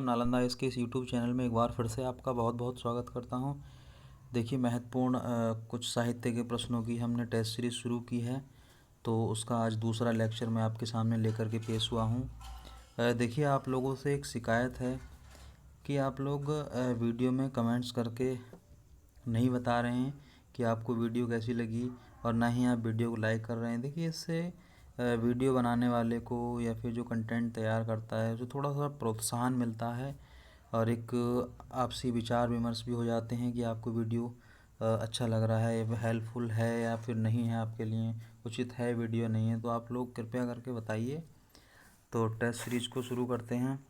नालंदा इसके इस YouTube channel में एक बार फिर से आपका बहुत बहुत स्वागत करता हूं। देखिए, महत्वपूर्ण कुछ साहित्य के प्रश्नों की हमने टेस्ट सीरीज़ शुरू की है, तो उसका आज दूसरा लेक्चर मैं आपके सामने लेकर के पेश हुआ हूं। देखिए, आप लोगों से एक शिकायत है कि आप लोग वीडियो में कमेंट्स करके नहीं बता रहे हैं कि आपको वीडियो कैसी लगी, और ना ही आप वीडियो को लाइक कर रहे हैं। देखिए, इससे वीडियो बनाने वाले को या फिर जो कंटेंट तैयार करता है उसे थोड़ा सा प्रोत्साहन मिलता है, और एक आपसी विचार विमर्श भी हो जाते हैं कि आपको वीडियो अच्छा लग रहा है, हेल्पफुल है या फिर नहीं है, आपके लिए उचित है वीडियो नहीं है। तो आप लोग कृपया करके बताइए। तो टेस्ट सीरीज़ को शुरू करते हैं।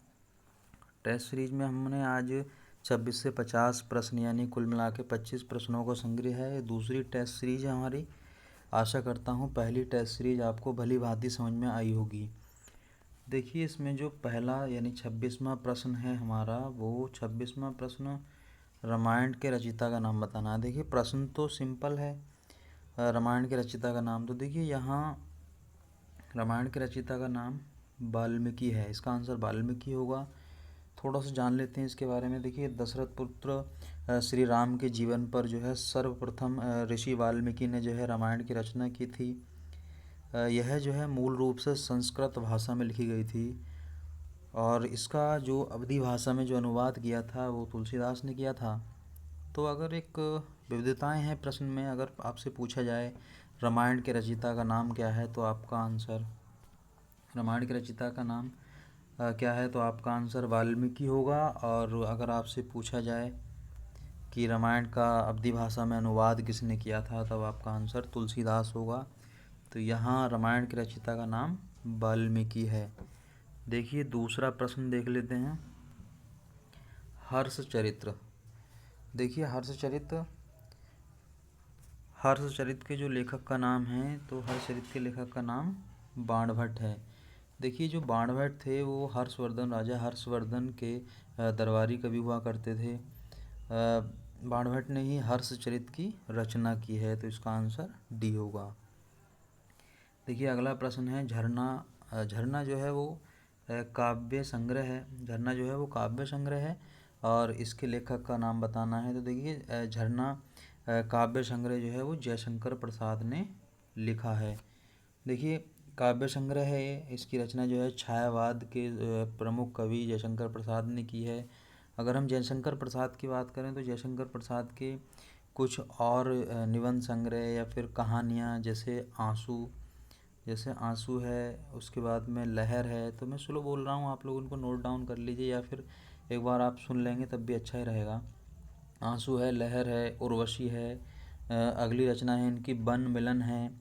टेस्ट सीरीज़ में हमने आज 26 से 50 प्रश्न यानी कुल मिला के 25 प्रश्नों का संग्रह है। ये दूसरी टेस्ट सीरीज़ है हमारी। आशा करता हूँ पहली टेस्ट सीरीज़ आपको भली भांति समझ में आई होगी। देखिए, इसमें जो पहला यानी 26वां प्रश्न है हमारा, वो 26वां प्रश्न रामायण के रचयिता का नाम बताना है। देखिए, प्रश्न तो सिंपल है, रामायण के रचयिता का नाम। तो देखिए, यहाँ रामायण के रचयिता का नाम वाल्मीकि है, इसका आंसर वाल्मीकि होगा। थोड़ा सा जान लेते हैं इसके बारे में। देखिए, दशरथ पुत्र श्री राम के जीवन पर जो है सर्वप्रथम ऋषि वाल्मीकि ने जो है रामायण की रचना की थी। यह जो है मूल रूप से संस्कृत भाषा में लिखी गई थी, और इसका जो अवधी भाषा में जो अनुवाद किया था वो तुलसीदास ने किया था। तो अगर एक विविधताएं हैं प्रश्न में, अगर आपसे पूछा जाए रामायण के रचयिता का नाम क्या है, तो आपका आंसर रामायण के रचयिता का नाम क्या है, तो आपका आंसर वाल्मीकि होगा। और अगर आपसे पूछा जाए कि रामायण का अवधी भाषा में अनुवाद किसने किया था, तब आपका आंसर तुलसीदास होगा। तो यहाँ रामायण के रचयिता का नाम वाल्मीकि है। देखिए, दूसरा प्रश्न देख लेते हैं। हर्षचरित्र। देखिए, हर्षचरित्र के जो लेखक का नाम है, तो हर्षचरित्र के लेखक का नाम बाणभट्ट है। देखिए, जो बाणभट्ट थे वो राजा हर्षवर्धन के दरबारी कवि हुआ करते थे। बाणभट्ट ने ही हर्षचरित्र की रचना की है, तो इसका आंसर डी होगा। देखिए, अगला प्रश्न है झरना। झरना जो है वो काव्य संग्रह है। झरना जो है वो काव्य संग्रह है, और इसके लेखक का नाम बताना है। तो देखिए, झरना काव्य संग्रह जो है वो जयशंकर प्रसाद ने लिखा है। देखिए, काव्य संग्रह है, इसकी रचना जो है छायावाद के प्रमुख कवि जयशंकर प्रसाद ने की है। अगर हम जयशंकर प्रसाद की बात करें, तो जयशंकर प्रसाद के कुछ और निबंध संग्रह या फिर कहानियाँ, जैसे आंसू है, उसके बाद में लहर है। तो मैं स्लो बोल रहा हूँ, आप लोग उनको नोट डाउन कर लीजिए, या फिर एक बार आप सुन लेंगे तब भी अच्छा ही रहेगा। आंसू है, लहर है, उर्वशी है, अगली रचना है इनकी वन मिलन है,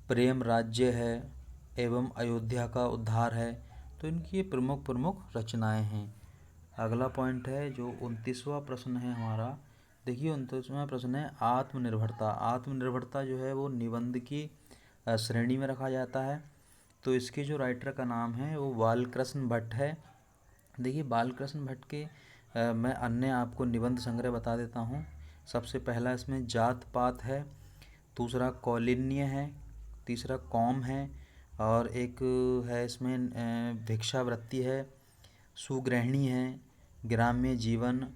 प्रेम राज्य है, एवं अयोध्या का उद्धार है। तो इनकी ये प्रमुख प्रमुख रचनाएं हैं। अगला पॉइंट है जो 29वां प्रश्न है हमारा। देखिए, 29वां प्रश्न है आत्मनिर्भरता। आत्मनिर्भरता जो है वो निबंध की श्रेणी में रखा जाता है। तो इसके जो राइटर का नाम है वो बालकृष्ण भट्ट है। देखिए, बालकृष्ण भट्ट के मैं अन्य आपको निबंध संग्रह बता देता हूँ। सबसे पहला इसमें जात पात है, दूसरा कौलिन्य है, तीसरा कौम है, और एक है इसमें भिक्षावृत्ति है, सुगृहिणी है, ग्राम्य जीवन,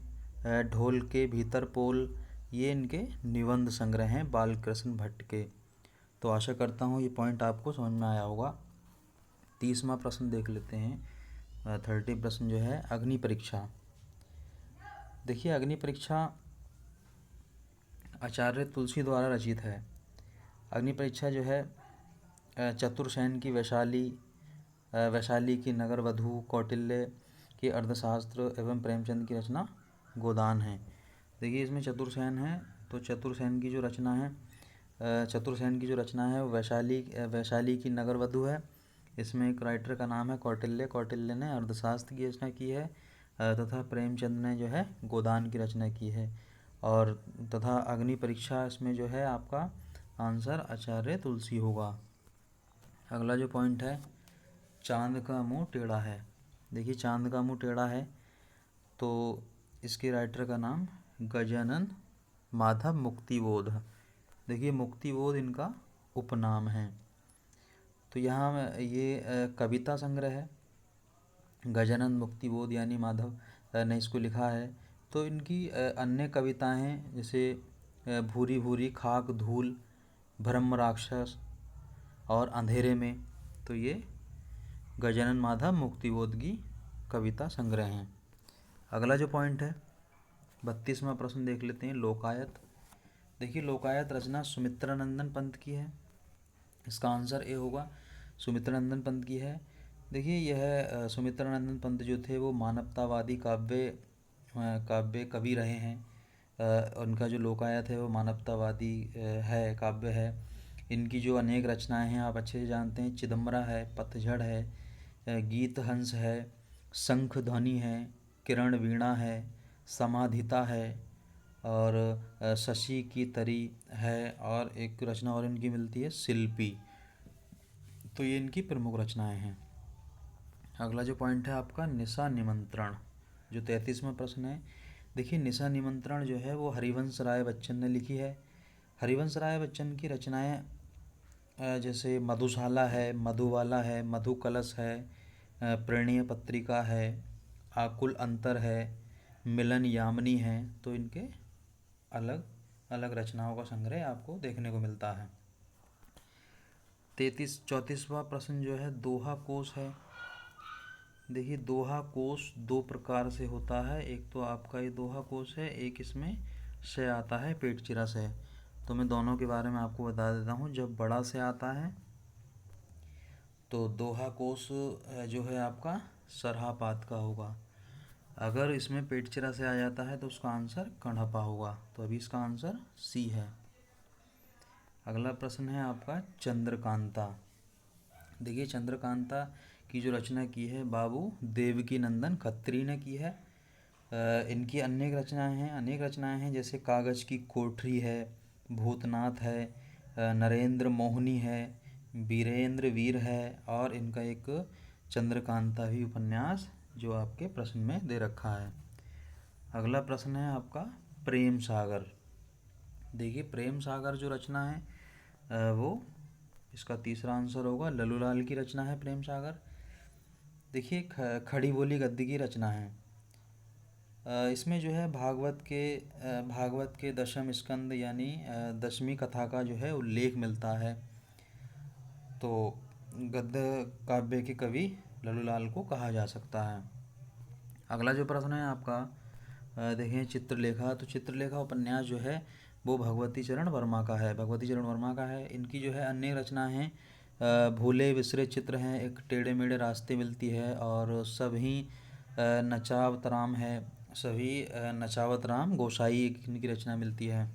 ढोल के भीतर पोल। ये इनके निबंध संग्रह हैं बालकृष्ण भट्ट के। तो आशा करता हूँ ये पॉइंट आपको समझ में आया होगा। 30वां प्रश्न देख लेते हैं। 30 प्रश्न जो है अग्नि परीक्षा। देखिए, अग्नि परीक्षा आचार्य तुलसी द्वारा रचित है। अग्नि परीक्षा जो है चतुर्सेन की वैशाली की नगर वधू, कौटिल्य की अर्थशास्त्र एवं प्रेमचंद की रचना गोदान है। देखिए, इसमें चतुर्सेन है, तो चतुर्सेन की जो रचना है वो वैशाली की नगर वधू है। इसमें एक राइटर का नाम है कौटिल्य। कौटिल्य ने अर्थशास्त्र की रचना की है, तथा प्रेमचंद ने जो है गोदान की रचना की है। और तथा अग्नि परीक्षा इसमें जो है आपका आंसर आचार्य तुलसी होगा। अगला जो पॉइंट है चांद का मुंह टेढ़ा है। देखिए, चांद का मुंह टेढ़ा है, तो इसके राइटर का नाम गजानन माधव मुक्तिबोध। देखिए, मुक्तिबोध इनका उपनाम है। तो यहाँ ये कविता संग्रह है, गजानन मुक्तिबोध यानी माधव ने इसको लिखा है। तो इनकी अन्य कविताएं जैसे भूरी भूरी खाक धूल, ब्रह्म राक्षस और अंधेरे में, तो ये गजानन माधव मुक्तिबोध की कविता संग्रह हैं। अगला जो पॉइंट है 32वां प्रश्न देख लेते हैं, लोकायत। देखिए लोकायत रचना सुमित्रानंदन पंत की है, इसका आंसर ए होगा, सुमित्रानंदन पंत की है। देखिए यह सुमित्रानंदन पंत जो थे वो मानवतावादी काव्य कवि रहे हैं। उनका जो लोकायत है वो मानवतावादी है, काव्य है। इनकी जो अनेक रचनाएं हैं आप अच्छे से जानते हैं, चिदम्बरा है, पतझड़ है, गीत हंस है, शंख ध्वनि है, किरण वीणा है, समाधिता है और शशि की तरी है, और एक रचना और इनकी मिलती है शिल्पी। तो ये इनकी प्रमुख रचनाएं हैं। अगला जो पॉइंट है आपका निशा निमंत्रण, जो 33वां प्रश्न है। देखिए निशा निमंत्रण जो है वो हरिवंश राय बच्चन ने लिखी है। हरिवंश राय बच्चन की रचनाएं जैसे मधुशाला है, मधुबाला है, मधु कलश है, प्रणीय पत्रिका है, आकुल अंतर है, मिलन यामिनी है। तो इनके अलग अलग रचनाओं का संग्रह आपको देखने को मिलता है। 34वां प्रश्न जो है दोहा कोश है। देखिए दोहा कोश दो प्रकार से होता है, एक तो आपका ये दोहा कोश है, एक इसमें से आता है पेट चिरा से। तो मैं दोनों के बारे में आपको बता देता हूँ। जब बड़ा से आता है तो दोहा कोश जो है आपका सरहापात का होगा। अगर इसमें पेट चिरा से आ जाता है तो उसका आंसर कण्हपा होगा। तो अभी इसका आंसर सी है। अगला प्रश्न है आपका चंद्रकांता। देखिए चंद्रकांता की जो रचना की है बाबू देवकी नंदन खत्री ने की है। इनकी अनेक रचनाएं हैं जैसे कागज़ की कोठरी है, भूतनाथ है, नरेंद्र मोहिनी है, वीरेंद्र वीर है, और इनका एक चंद्रकांता भी उपन्यास जो आपके प्रश्न में दे रखा है। अगला प्रश्न है आपका प्रेम सागर। देखिए प्रेम सागर जो रचना है वो इसका तीसरा आंसर होगा, लल्लूलाल की रचना है प्रेम सागर। देखिए खड़ी बोली गद्य की रचना है। इसमें जो है भागवत के दशम स्कंद यानी 10वीं कथा का जो है उल्लेख मिलता है। तो गद्य काव्य के कवि लल्लूलाल को कहा जा सकता है। अगला जो प्रश्न है आपका देखें चित्रलेखा। तो चित्रलेखा उपन्यास जो है वो भगवती चरण वर्मा का है, भगवती चरण वर्मा का है। इनकी जो है अन्य रचना है भूले बिसरे चित्र हैं, एक टेढ़े मेढ़े रास्ते मिलती है, और सभी नचावतराम है, सभी नचावत राम गोसाई इनकी रचना मिलती है।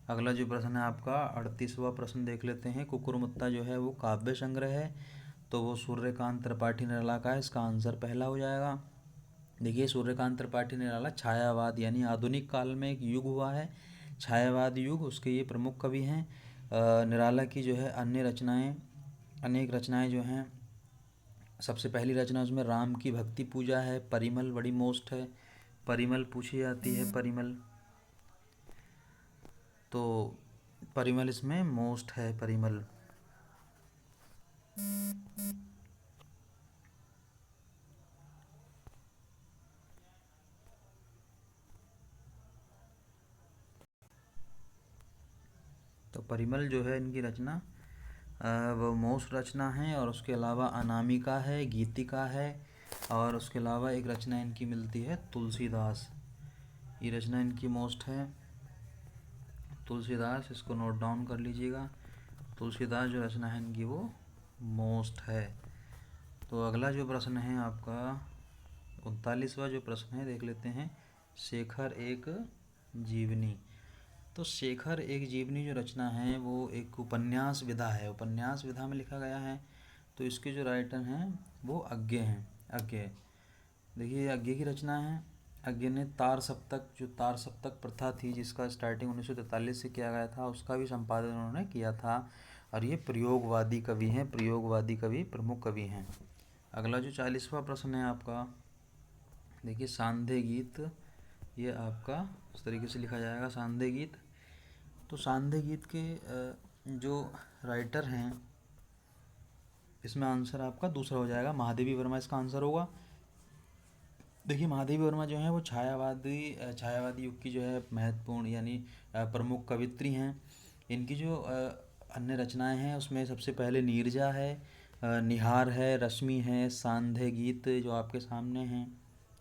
अगला जो प्रश्न है आपका 38वां प्रश्न देख लेते हैं। कुकुरमुत्ता जो है वो काव्य संग्रह है, तो वो सूर्यकांत त्रिपाठी निराला का है, इसका आंसर पहला हो जाएगा। देखिए सूर्यकांत त्रिपाठी निराला छायावाद यानी आधुनिक काल में एक युग हुआ है, छायावाद युग, उसके ये प्रमुख कवि हैं। निराला की जो है अनेक रचनाएं जो हैं, सबसे पहली रचना उसमें राम की भक्ति पूजा है, परिमल बड़ी मोस्ट है, परिमल पूछी जाती है, परिमल, तो परिमल इसमें मोस्ट है, परिमल। तो परिमल जो है इनकी रचना वो मोस्ट रचना है, और उसके अलावा अनामिका है, गीतिका है, और उसके अलावा एक रचना इनकी मिलती है तुलसीदास। ये रचना इनकी मोस्ट है तुलसीदास, इसको नोट डाउन कर लीजिएगा। तुलसीदास जो रचना है इनकी वो मोस्ट है। तो अगला जो प्रश्न है आपका 39वां जो प्रश्न है देख लेते हैं, शेखर एक जीवनी। तो शेखर एक जीवनी जो रचना है वो एक उपन्यास विधा है, उपन्यास विधा में लिखा गया है। तो इसके जो राइटर हैं वो अज्ञे हैं, अज्ञे। देखिए अज्ञे की रचना है। अज्ञे ने तार सप्तक प्रथा थी जिसका स्टार्टिंग 1943 से किया गया था, उसका भी संपादन उन्होंने किया था, और ये प्रयोगवादी कवि हैं, प्रयोगवादी कवि प्रमुख कवि हैं। अगला जो 40वां प्रश्न है आपका देखिए सांध्य गीत, ये आपका इस तरीके से लिखा जाएगा सांध्य गीत। तो सांध्य गीत के जो राइटर हैं इसमें आंसर आपका दूसरा हो जाएगा, महादेवी वर्मा इसका आंसर होगा। देखिए महादेवी वर्मा जो हैं वो छायावादी युग की जो है महत्वपूर्ण यानी प्रमुख कवित्री हैं। इनकी जो अन्य रचनाएं हैं उसमें सबसे पहले नीरजा है, निहार है, रश्मि है, सांध्य गीत जो आपके सामने हैं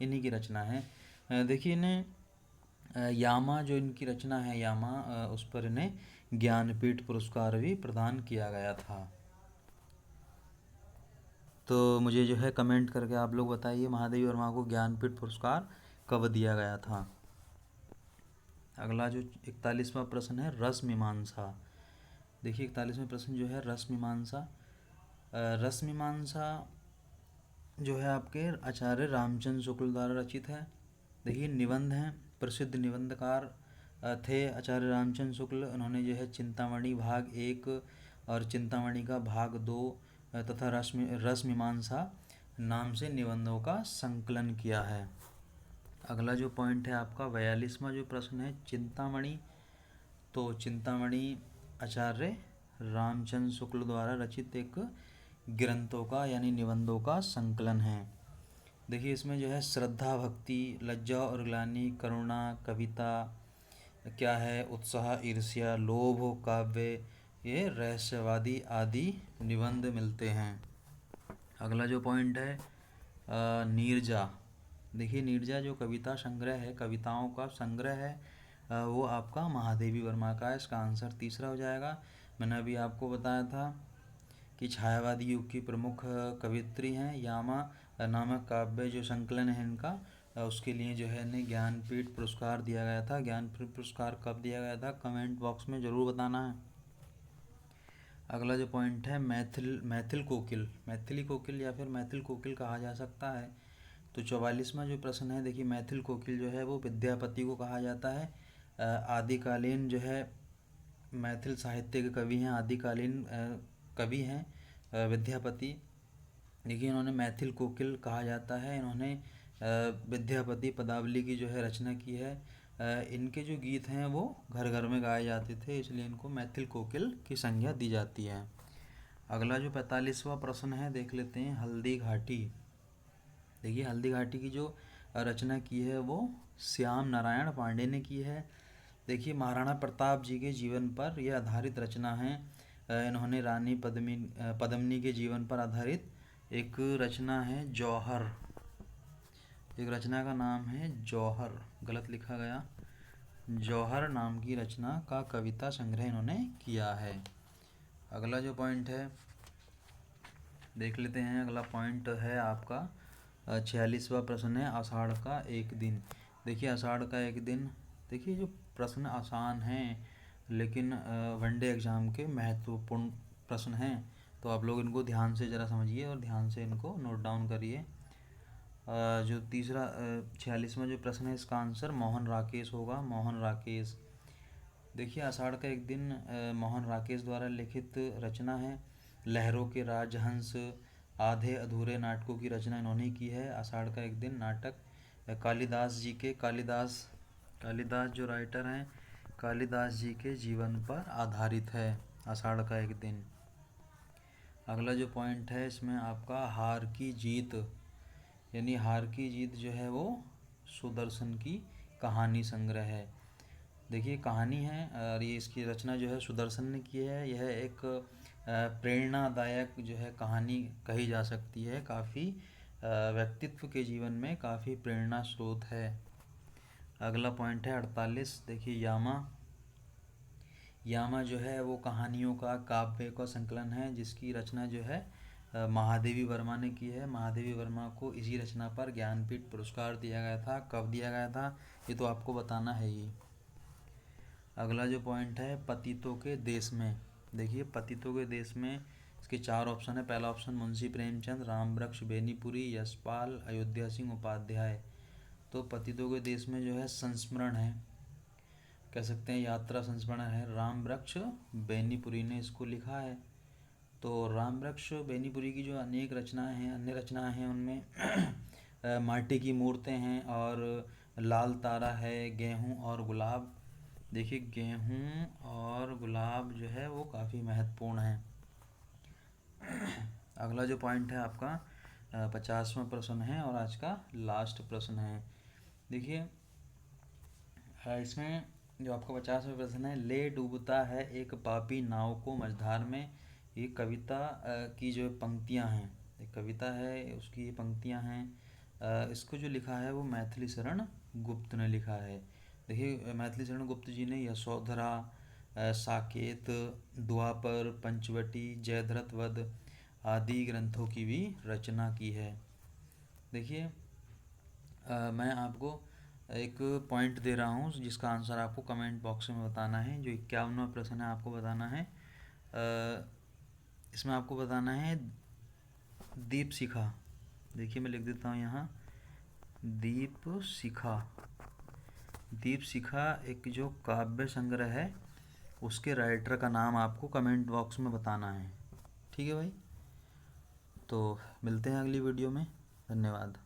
इन्हीं की रचना है। देखिए इन्हें यामा जो इनकी रचना है यामा, उस पर इन्हें ज्ञानपीठ पुरस्कार भी प्रदान किया गया था। तो मुझे जो है कमेंट करके आप लोग बताइए महादेवी वर्मा को ज्ञानपीठ पुरस्कार कब दिया गया था। अगला जो 41वां प्रश्न है रस मीमांसा। देखिए 41वां प्रश्न जो है रस मीमांसा। रस मीमांसा जो है आपके आचार्य रामचंद्र शुक्ल द्वारा रचित है। देखिए निबंध हैं, प्रसिद्ध निबंधकार थे आचार्य रामचंद्र शुक्ल। उन्होंने जो है चिंतामणि भाग 1 और चिंतामणि का भाग 2 तथा रस मीमांसा नाम से निबंधों का संकलन किया है। अगला जो पॉइंट है आपका 42वां जो प्रश्न है चिंतामणि। तो चिंतामणि आचार्य रामचंद्र शुक्ल द्वारा रचित एक ग्रंथों का यानी निबंधों का संकलन है। देखिए इसमें जो है श्रद्धा, भक्ति, लज्जा और ग्लानि, करुणा, कविता क्या है, उत्साह, ईर्ष्या, लोभ, काव्य, ये रहस्यवादी आदि निबंध मिलते हैं। अगला जो पॉइंट है नीरजा। देखिए नीरजा जो कविता संग्रह है, कविताओं का संग्रह है, वो आपका महादेवी वर्मा का है। इसका आंसर तीसरा हो जाएगा। मैंने अभी आपको बताया था कि छायावादी युग की प्रमुख कवित्री हैं। यामा नामक काव्य जो संकलन है इनका, उसके लिए जो है इन्हें ज्ञानपीठ पुरस्कार दिया गया था। ज्ञानपीठ पुरस्कार कब दिया गया था कमेंट बॉक्स में ज़रूर बताना है। अगला जो पॉइंट है मैथिल कोकिल। मैथिली कोकिल या फिर मैथिल कोकिल कहा जा सकता है। तो 44वां जो प्रश्न है देखिए मैथिल कोकिल जो है वो विद्यापति को कहा जाता है। आदिकालीन जो है मैथिल साहित्य के कवि हैं, आदिकालीन कवि हैं विद्यापति। देखिए इन्होंने मैथिल कोकिल कहा जाता है। इन्होंने विद्यापति पदावली की जो है रचना की है। इनके जो गीत हैं वो घर घर में गाए जाते थे, इसलिए इनको मैथिल कोकिल की संज्ञा दी जाती है। अगला जो 45वां प्रश्न है देख लेते हैं हल्दी घाटी। देखिए हल्दी घाटी की जो रचना की है वो श्याम नारायण पांडे ने की है। देखिए महाराणा प्रताप जी के जीवन पर यह आधारित रचना है। इन्होंने रानी पद्मिनी के जीवन पर आधारित एक रचना है जौहर। एक रचना का नाम है जौहर, गलत लिखा गया, जौहर नाम की रचना का कविता संग्रह इन्होंने किया है। अगला जो पॉइंट है देख लेते हैं। अगला पॉइंट है आपका 46वां प्रश्न है आषाढ़ का एक दिन। देखिए आषाढ़ का एक दिन, देखिए जो प्रश्न आसान हैं लेकिन वनडे एग्ज़ाम के महत्वपूर्ण प्रश्न हैं, तो आप लोग इनको ध्यान से ज़रा समझिए और ध्यान से इनको नोट डाउन करिए। जो तीसरा 46वां जो प्रश्न है इसका आंसर मोहन राकेश होगा, मोहन राकेश। देखिए आषाढ़ का एक दिन मोहन राकेश द्वारा लिखित रचना है। लहरों के राजहंस आधे अधूरे नाटकों की रचना इन्होंने की है। आषाढ़ का एक दिन नाटक कालिदास जी के कालिदास जो राइटर हैं कालिदास जी के जीवन पर आधारित है आषाढ़ का एक दिन। अगला जो पॉइंट है इसमें आपका हार की जीत, यानी हार की जीत जो है वो सुदर्शन की कहानी संग्रह है। देखिए कहानी है और ये इसकी रचना जो है सुदर्शन ने की है। यह एक प्रेरणादायक जो है कहानी कही जा सकती है, काफ़ी व्यक्तित्व के जीवन में काफ़ी प्रेरणा स्रोत है। अगला पॉइंट है 48। देखिए यामा जो है वो कहानियों का काव्य का संकलन है जिसकी रचना जो है महादेवी वर्मा ने की है। महादेवी वर्मा को इसी रचना पर ज्ञानपीठ पुरस्कार दिया गया था। कब दिया गया था ये तो आपको बताना है ही। अगला जो पॉइंट है पतितों के देश में। देखिए पतितों के देश में इसके 4 ऑप्शन है। पहला ऑप्शन मुंशी प्रेमचंद, रामवृक्ष बेनीपुरी, यशपाल, अयोध्या सिंह उपाध्याय। तो पतितों के देश में जो है संस्मरण है, कह सकते हैं यात्रा संस्मरण है, रामवृक्ष बेनीपुरी ने इसको लिखा है। तो रामवृक्ष बेनीपुरी की जो अनेक रचनाएं हैं, अन्य रचनाएं हैं उनमें माटी की मूर्तें हैं और लाल तारा है, गेहूं और गुलाब। देखिए गेहूं और गुलाब जो है वो काफ़ी महत्वपूर्ण है। अगला जो पॉइंट है आपका 50वां प्रश्न है और आज का लास्ट प्रश्न है। देखिए इसमें जो आपका 50वां प्रश्न है, ले डूबता है एक पापी नाव को मझधार में। ये कविता की जो पंक्तियां हैं, एक कविता है उसकी ये पंक्तियां हैं। इसको जो लिखा है वो मैथिली शरण गुप्त ने लिखा है। देखिए मैथिली शरण गुप्त जी ने यशोधरा, साकेत, द्वापर, पंचवटी, जयद्रथ वध आदि ग्रंथों की भी रचना की है। देखिए मैं आपको एक पॉइंट दे रहा हूँ जिसका आंसर आपको कमेंट बॉक्स में बताना है। जो 51वां प्रश्न है आपको बताना है, इसमें आपको बताना है दीप शिखा। देखिए मैं लिख देता हूँ यहाँ, दीप शिखा। दीप शिखा एक जो काव्य संग्रह है उसके राइटर का नाम आपको कमेंट बॉक्स में बताना है। ठीक है भाई, तो मिलते हैं अगली वीडियो में। धन्यवाद।